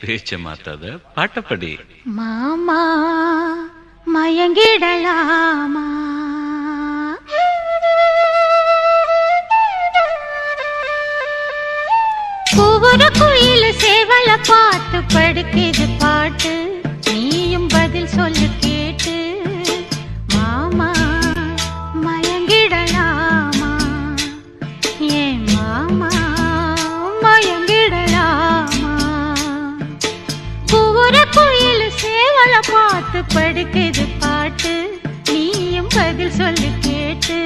பேச்ச மாத்தாத பாட்டப்படி. மாமா மயங்கிடலாமா? ஒவ்வொரு குயில சேவல பார்த்து படுக்குது பாட்டு, நீயும் பதில் சொல்லு கேட்டு. மாமா மயங்கிடலாமா? ஏன் மாமா மயங்கிடலாமா? ஒவ்வொரு குயில சேவல பார்த்து படுக்குது பாட்டு, நீயும் பதில் சொல்லு கேட்டு.